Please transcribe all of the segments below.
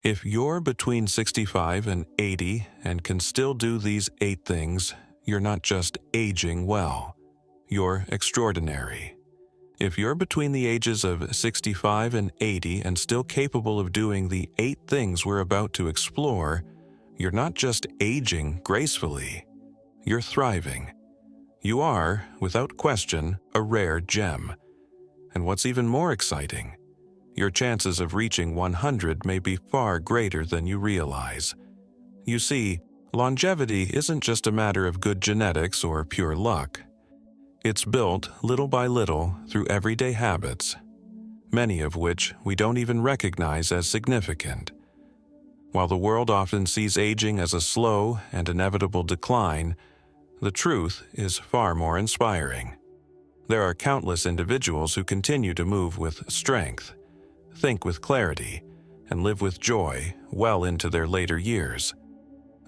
If you're between 65 and 80 and can still do these 8 things, you're not just aging well, you're extraordinary. If you're between the ages of 65 and 80 and still capable of doing the 8 things we're about to explore, you're not just aging gracefully, you're thriving. You are, without question, a rare gem. And what's even more exciting, your chances of reaching 100 may be far greater than you realize. You see, longevity isn't just a matter of good genetics or pure luck. It's built little by little through everyday habits, many of which we don't even recognize as significant. While the world often sees aging as a slow and inevitable decline, the truth is far more inspiring. There are countless individuals who continue to move with strength, think with clarity, and live with joy well into their later years.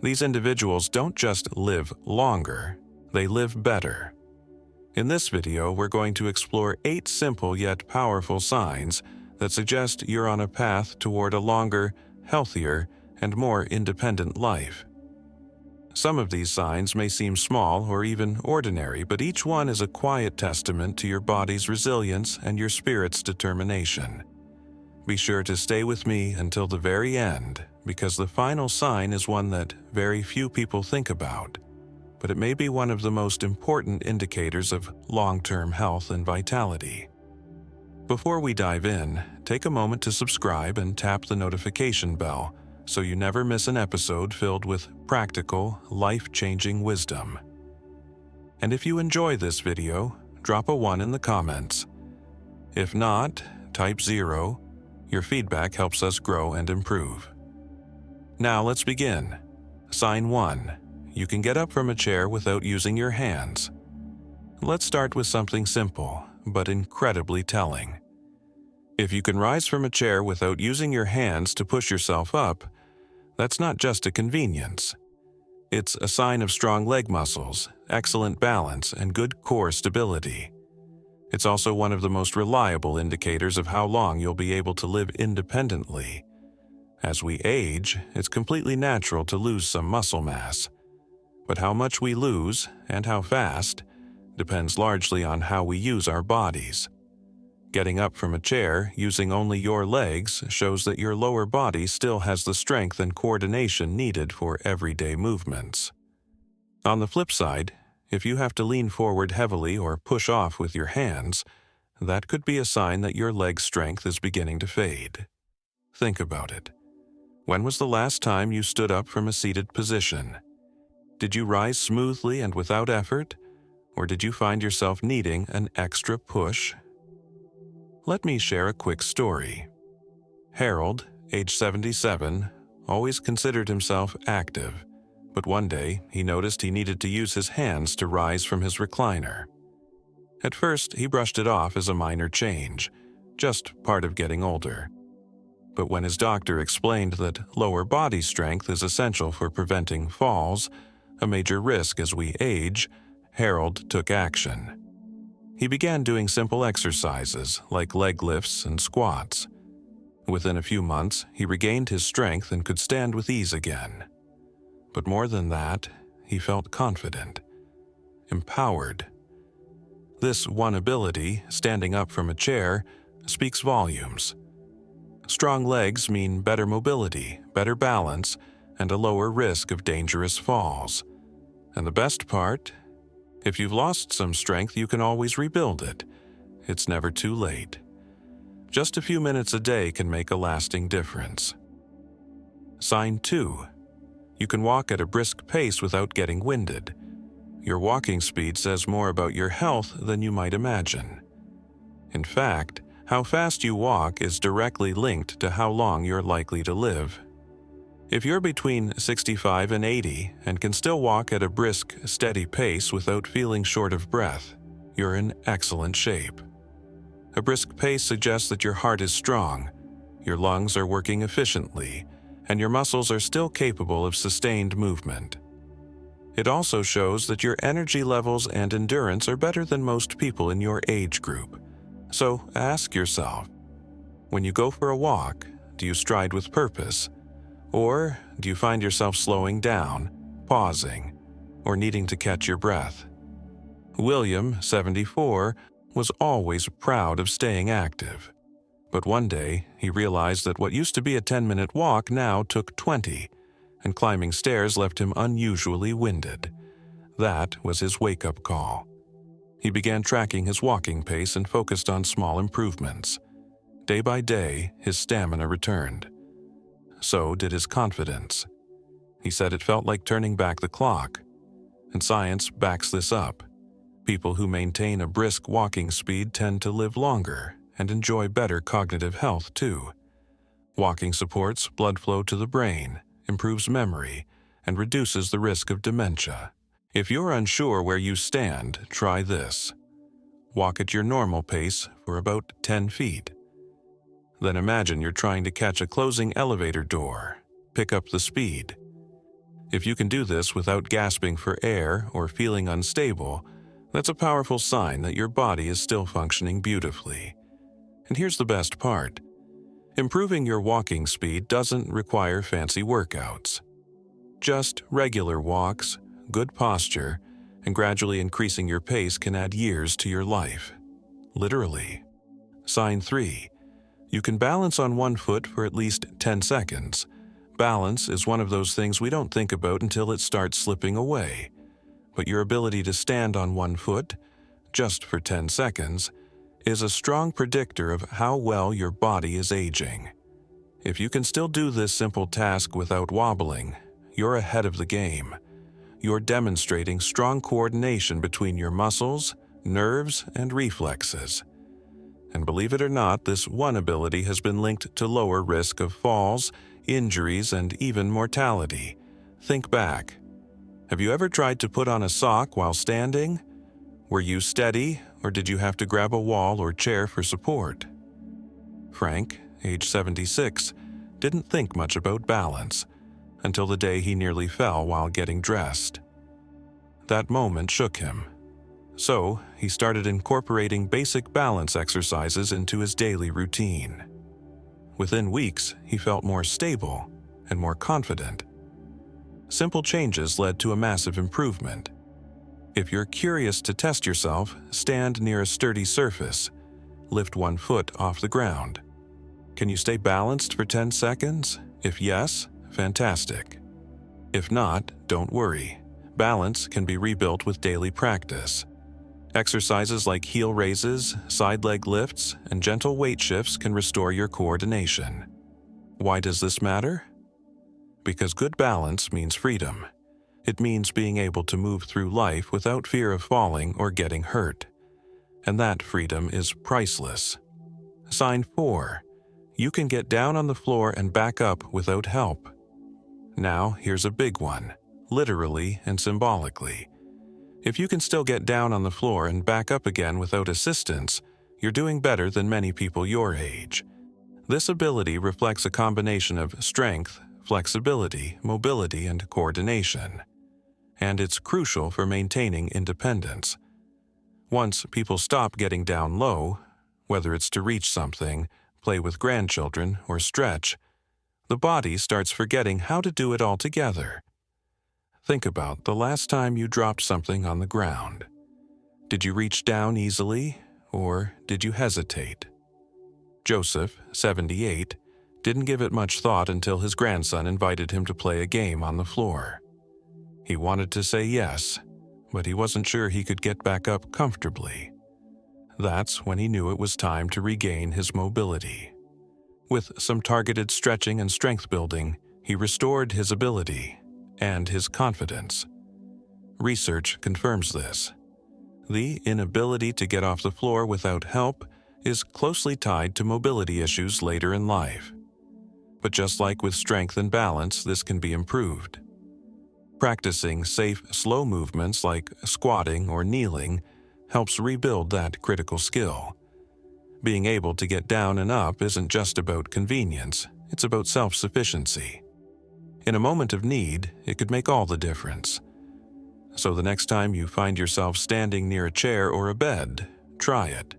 These individuals don't just live longer, they live better. In this video, we're going to explore 8 simple yet powerful signs that suggest you're on a path toward a longer, healthier, and more independent life. Some of these signs may seem small or even ordinary, but each one is a quiet testament to your body's resilience and your spirit's determination. Be sure to stay with me until the very end, because the final sign is one that very few people think about, but it may be one of the most important indicators of long-term health and vitality. Before we dive in, take a moment to subscribe and tap the notification bell so you never miss an episode filled with practical, life-changing wisdom. And if you enjoy this video, drop a 1 in the comments. If not, type 0. Your feedback helps us grow and improve. Now let's begin. Sign 1. You can get up from a chair without using your hands. Let's start with something simple, but incredibly telling. If you can rise from a chair without using your hands to push yourself up, that's not just a convenience. It's a sign of strong leg muscles, excellent balance, and good core stability. It's also one of the most reliable indicators of how long you'll be able to live independently. As we age, it's completely natural to lose some muscle mass. But how much we lose, and how fast, depends largely on how we use our bodies. Getting up from a chair using only your legs shows that your lower body still has the strength and coordination needed for everyday movements. On the flip side, if you have to lean forward heavily or push off with your hands, that could be a sign that your leg strength is beginning to fade. Think about it. When was the last time you stood up from a seated position? Did you rise smoothly and without effort, or did you find yourself needing an extra push? Let me share a quick story. Harold, age 77, always considered himself active, but one day he noticed he needed to use his hands to rise from his recliner. At first, he brushed it off as a minor change, just part of getting older. But when his doctor explained that lower body strength is essential for preventing falls, a major risk as we age, Harold took action. He began doing simple exercises like leg lifts and squats. Within a few months, he regained his strength and could stand with ease again. But more than that, he felt confident, empowered. This one ability, standing up from a chair, speaks volumes. Strong legs mean better mobility, better balance, and a lower risk of dangerous falls. And the best part? If you've lost some strength, you can always rebuild it. It's never too late. Just a few minutes a day can make a lasting difference. Sign 2. You can walk at a brisk pace without getting winded. Your walking speed says more about your health than you might imagine. In fact, how fast you walk is directly linked to how long you're likely to live. If you're between 65 and 80 and can still walk at a brisk, steady pace without feeling short of breath, you're in excellent shape. A brisk pace suggests that your heart is strong, your lungs are working efficiently, and your muscles are still capable of sustained movement. It also shows that your energy levels and endurance are better than most people in your age group. So ask yourself, when you go for a walk, do you stride with purpose, Or do you find yourself slowing down, pausing, or needing to catch your breath? William, 74, was always proud of staying active. But one day, he realized that what used to be a 10-minute walk now took 20, and climbing stairs left him unusually winded. That was his wake-up call. He began tracking his walking pace and focused on small improvements. Day by day, his stamina returned. So did his confidence. He said it felt like turning back the clock. And science backs this up. People who maintain a brisk walking speed tend to live longer and enjoy better cognitive health too. Walking supports blood flow to the brain, improves memory, and reduces the risk of dementia. If you're unsure where you stand, try this. Walk at your normal pace for about 10 feet. Then imagine you're trying to catch a closing elevator door. Pick up the speed. If you can do this without gasping for air or feeling unstable, that's a powerful sign that your body is still functioning beautifully. And here's the best part. Improving your walking speed doesn't require fancy workouts. Just regular walks, good posture, and gradually increasing your pace can add years to your life. Literally. Sign 3. You can balance on one foot for at least 10 seconds. Balance is one of those things we don't think about until it starts slipping away. But your ability to stand on one foot, just for 10 seconds, is a strong predictor of how well your body is aging. If you can still do this simple task without wobbling, you're ahead of the game. You're demonstrating strong coordination between your muscles, nerves, and reflexes. And believe it or not, this one ability has been linked to lower risk of falls, injuries, and even mortality. Think back. Have you ever tried to put on a sock while standing? Were you steady, or did you have to grab a wall or chair for support? Frank, age 76, didn't think much about balance until the day he nearly fell while getting dressed. That moment shook him. So, he started incorporating basic balance exercises into his daily routine. Within weeks, he felt more stable and more confident. Simple changes led to a massive improvement. If you're curious to test yourself, stand near a sturdy surface. Lift one foot off the ground. Can you stay balanced for 10 seconds? If yes, fantastic. If not, don't worry. Balance can be rebuilt with daily practice. Exercises like heel raises, side leg lifts, and gentle weight shifts can restore your coordination. Why does this matter? Because good balance means freedom. It means being able to move through life without fear of falling or getting hurt. And that freedom is priceless. Sign 4. You can get down on the floor and back up without help. Now, here's a big one, literally and symbolically. If you can still get down on the floor and back up again without assistance, you're doing better than many people your age. This ability reflects a combination of strength, flexibility, mobility, and coordination. And it's crucial for maintaining independence. Once people stop getting down low, whether it's to reach something, play with grandchildren, or stretch, the body starts forgetting how to do it all together. Think about the last time you dropped something on the ground. Did you reach down easily, or did you hesitate? Joseph, 78, didn't give it much thought until his grandson invited him to play a game on the floor. He wanted to say yes, but he wasn't sure he could get back up comfortably. That's when he knew it was time to regain his mobility. With some targeted stretching and strength building, he restored his ability and his confidence. Research confirms this. The inability to get off the floor without help is closely tied to mobility issues later in life. But just like with strength and balance, this can be improved. Practicing safe, slow movements like squatting or kneeling helps rebuild that critical skill. Being able to get down and up isn't just about convenience, it's about self-sufficiency. In a moment of need, it could make all the difference. So the next time you find yourself standing near a chair or a bed, try it.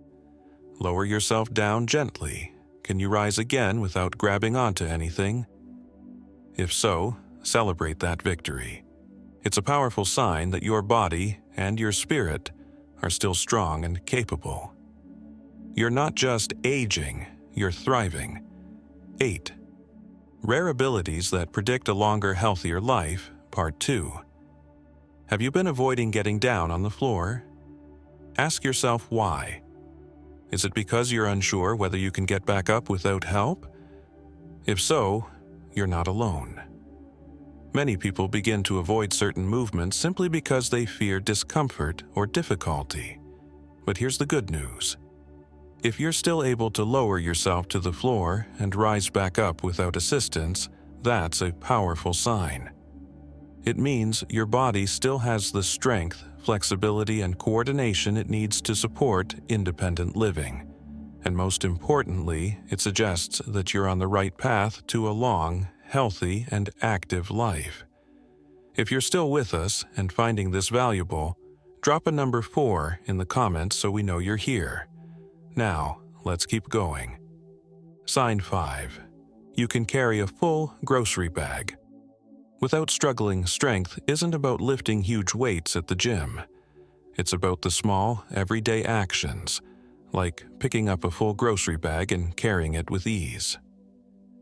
Lower yourself down gently. Can you rise again without grabbing onto anything? If so, celebrate that victory. It's a powerful sign that your body and your spirit are still strong and capable. You're not just aging, you're thriving. 8. Rare abilities that predict a longer, healthier life, Part 2. Have you been avoiding getting down on the floor? Ask yourself why. Is it because you're unsure whether you can get back up without help? If so, you're not alone. Many people begin to avoid certain movements simply because they fear discomfort or difficulty. But here's the good news. If you're still able to lower yourself to the floor and rise back up without assistance, that's a powerful sign. It means your body still has the strength, flexibility, and coordination it needs to support independent living. And most importantly, it suggests that you're on the right path to a long, healthy, and active life. If you're still with us and finding this valuable, drop a number 4 in the comments so we know you're here. Now, let's keep going. Sign 5. You can carry a full grocery bag. Without struggling, strength isn't about lifting huge weights at the gym. It's about the small, everyday actions, like picking up a full grocery bag and carrying it with ease.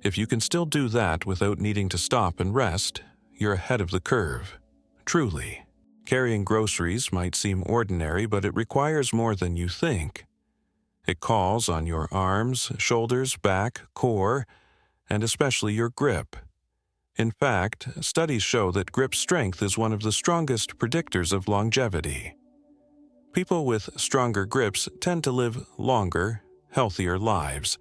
If you can still do that without needing to stop and rest, you're ahead of the curve. Truly, carrying groceries might seem ordinary, but it requires more than you think. It calls on your arms, shoulders, back, core, and especially your grip. In fact, studies show that grip strength is one of the strongest predictors of longevity. People with stronger grips tend to live longer, healthier lives,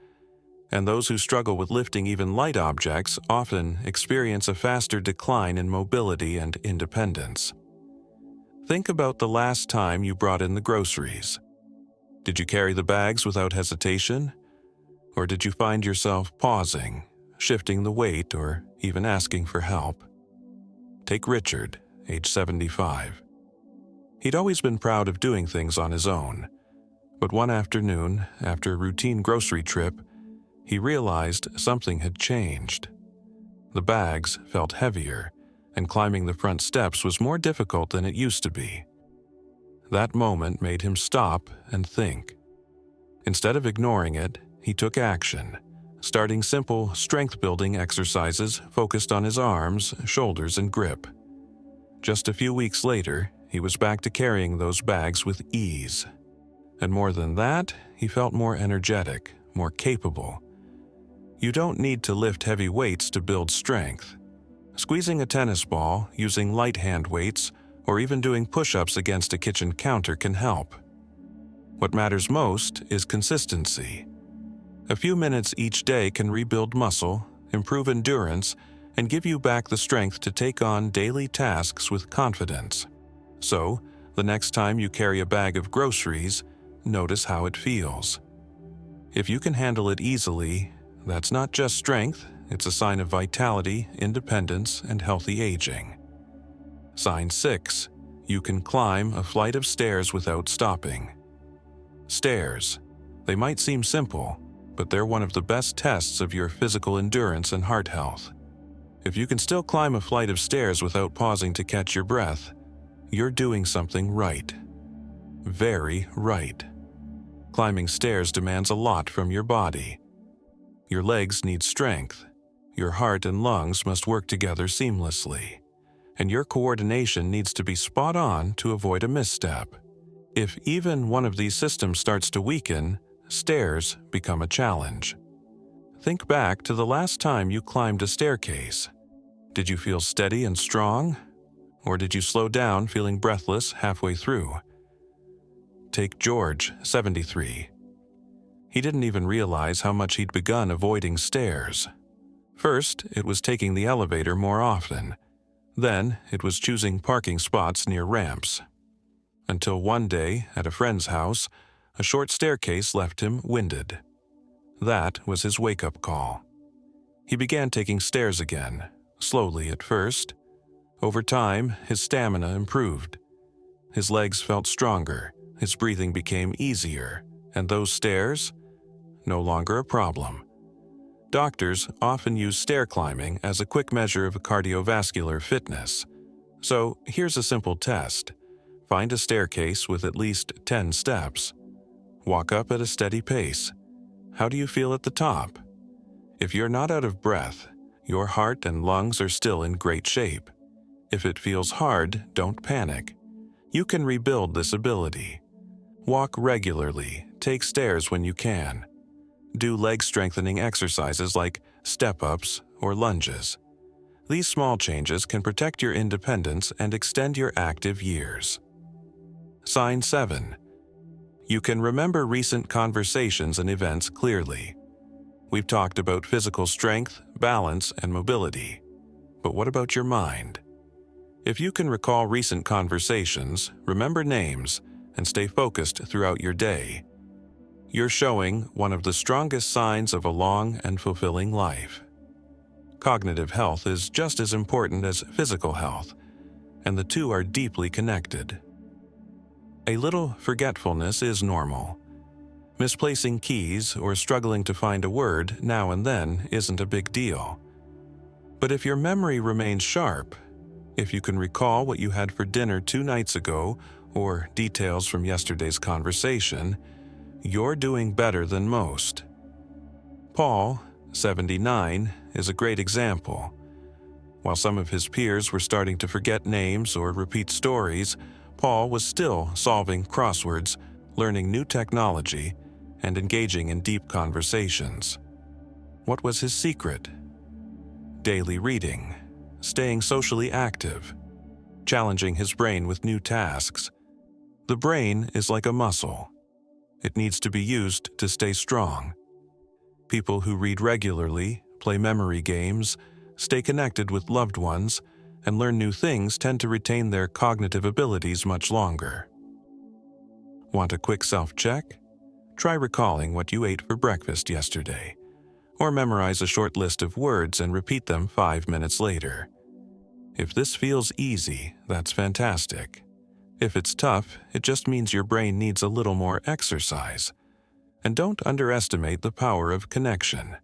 and those who struggle with lifting even light objects often experience a faster decline in mobility and independence. Think about the last time you brought in the groceries. Did you carry the bags without hesitation? Or did you find yourself pausing, shifting the weight, or even asking for help? Take Richard, age 75. He'd always been proud of doing things on his own, but one afternoon, after a routine grocery trip, he realized something had changed. The bags felt heavier, and climbing the front steps was more difficult than it used to be. That moment made him stop and think. Instead of ignoring it, he took action, starting simple strength-building exercises focused on his arms, shoulders, and grip. Just a few weeks later, he was back to carrying those bags with ease. And more than that, he felt more energetic, more capable. You don't need to lift heavy weights to build strength. Squeezing a tennis ball, using light hand weights, or even doing push-ups against a kitchen counter can help. What matters most is consistency. A few minutes each day can rebuild muscle, improve endurance, and give you back the strength to take on daily tasks with confidence. So, the next time you carry a bag of groceries, notice how it feels. If you can handle it easily, that's not just strength, it's a sign of vitality, independence, and healthy aging. Sign 6. You can climb a flight of stairs without stopping. Stairs. They might seem simple, but they're one of the best tests of your physical endurance and heart health. If you can still climb a flight of stairs without pausing to catch your breath, you're doing something right. Very right. Climbing stairs demands a lot from your body. Your legs need strength. Your heart and lungs must work together seamlessly. And your coordination needs to be spot on to avoid a misstep. If even one of these systems starts to weaken, stairs become a challenge. Think back to the last time you climbed a staircase. Did you feel steady and strong? Or did you slow down, feeling breathless halfway through? Take George, 73. He didn't even realize how much he'd begun avoiding stairs. First, it was taking the elevator more often. Then, it was choosing parking spots near ramps. Until one day, at a friend's house, a short staircase left him winded. That was his wake-up call. He began taking stairs again, slowly at first. Over time, his stamina improved. His legs felt stronger, his breathing became easier, and those stairs? No longer a problem. Doctors often use stair climbing as a quick measure of cardiovascular fitness. So here's a simple test. Find a staircase with at least 10 steps. Walk up at a steady pace. How do you feel at the top? If you're not out of breath, your heart and lungs are still in great shape. If it feels hard, don't panic. You can rebuild this ability. Walk regularly, take stairs when you can. Do leg strengthening exercises like step-ups or lunges. These small changes can protect your independence and extend your active years. Sign 7. You can remember recent conversations and events clearly. We've talked about physical strength, balance, and mobility. But what about your mind? If you can recall recent conversations, remember names, and stay focused throughout your day, you're showing one of the strongest signs of a long and fulfilling life. Cognitive health is just as important as physical health, and the two are deeply connected. A little forgetfulness is normal. Misplacing keys or struggling to find a word now and then isn't a big deal. But if your memory remains sharp, if you can recall what you had for dinner 2 nights ago or details from yesterday's conversation, you're doing better than most. Paul, 79, is a great example. While some of his peers were starting to forget names or repeat stories, Paul was still solving crosswords, learning new technology, and engaging in deep conversations. What was his secret? Daily reading, staying socially active, challenging his brain with new tasks. The brain is like a muscle. It needs to be used to stay strong. People who read regularly, play memory games, stay connected with loved ones, and learn new things tend to retain their cognitive abilities much longer. Want a quick self-check? Try recalling what you ate for breakfast yesterday, or memorize a short list of words and repeat them 5 minutes later. If this feels easy, that's fantastic. If it's tough, it just means your brain needs a little more exercise. And don't underestimate the power of connection.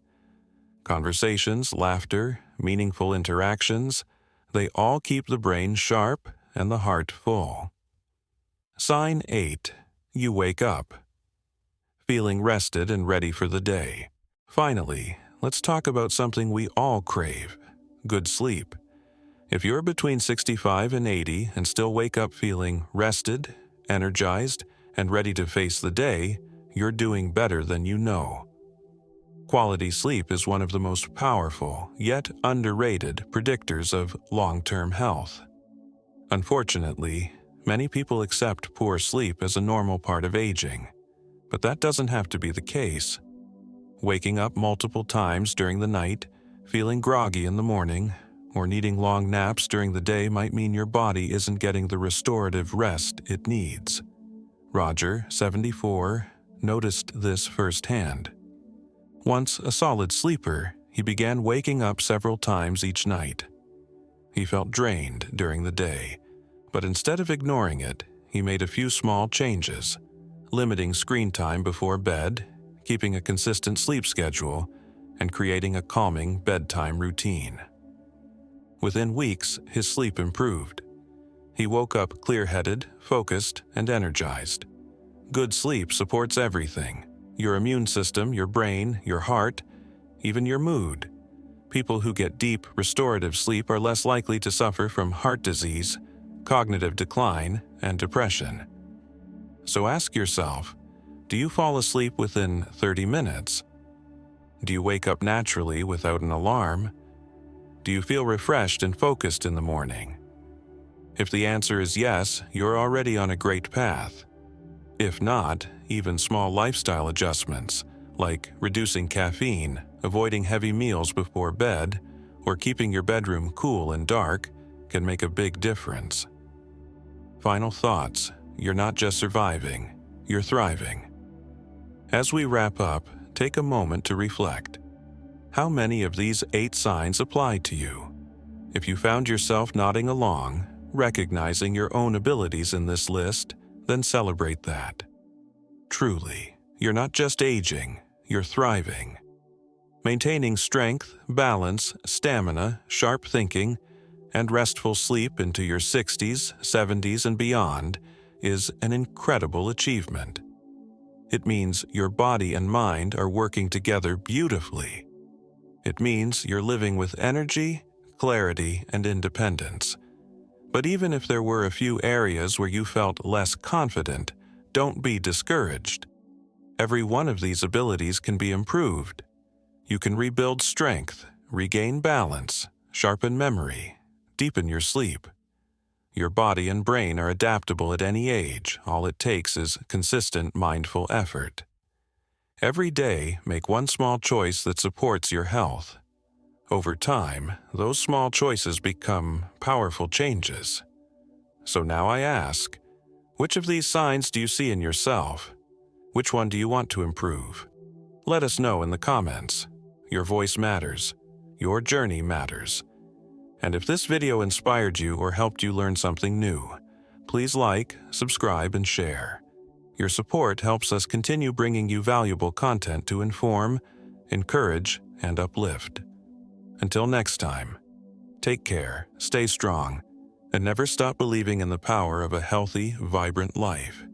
Conversations, laughter, meaningful interactions, they all keep the brain sharp and the heart full. Sign 8. You wake up, feeling rested and ready for the day. Finally, let's talk about something we all crave: good sleep. If you're between 65 and 80 and still wake up feeling rested, energized, and ready to face the day, you're doing better than you know. Quality sleep is one of the most powerful, yet underrated, predictors of long-term health. Unfortunately, many people accept poor sleep as a normal part of aging, but that doesn't have to be the case. Waking up multiple times during the night, feeling groggy in the morning, or needing long naps during the day might mean your body isn't getting the restorative rest it needs. Roger, 74, noticed this firsthand. Once a solid sleeper, he began waking up several times each night. He felt drained during the day, but instead of ignoring it, he made a few small changes, limiting screen time before bed, keeping a consistent sleep schedule, and creating a calming bedtime routine. Within weeks, his sleep improved. He woke up clear-headed, focused, and energized. Good sleep supports everything: your immune system, your brain, your heart, even your mood. People who get deep, restorative sleep are less likely to suffer from heart disease, cognitive decline, and depression. So ask yourself, do you fall asleep within 30 minutes? Do you wake up naturally without an alarm? Do you feel refreshed and focused in the morning? If the answer is yes, you're already on a great path. If not, even small lifestyle adjustments, like reducing caffeine, avoiding heavy meals before bed, or keeping your bedroom cool and dark, can make a big difference. Final thoughts: you're not just surviving, you're thriving. As we wrap up, take a moment to reflect. How many of these 8 signs apply to you? If you found yourself nodding along, recognizing your own abilities in this list, then celebrate that. Truly, you're not just aging, you're thriving. Maintaining strength, balance, stamina, sharp thinking, and restful sleep into your 60s, 70s, and beyond is an incredible achievement. It means your body and mind are working together beautifully. It means you're living with energy, clarity, and independence. But even if there were a few areas where you felt less confident, don't be discouraged. Every one of these abilities can be improved. You can rebuild strength, regain balance, sharpen memory, deepen your sleep. Your body and brain are adaptable at any age. All it takes is consistent, mindful effort. Every day, make one small choice that supports your health. Over time, those small choices become powerful changes. So now I ask, which of these signs do you see in yourself? Which one do you want to improve? Let us know in the comments. Your voice matters. Your journey matters. And if this video inspired you or helped you learn something new, please like, subscribe, and share. Your support helps us continue bringing you valuable content to inform, encourage, and uplift. Until next time, take care, stay strong, and never stop believing in the power of a healthy, vibrant life.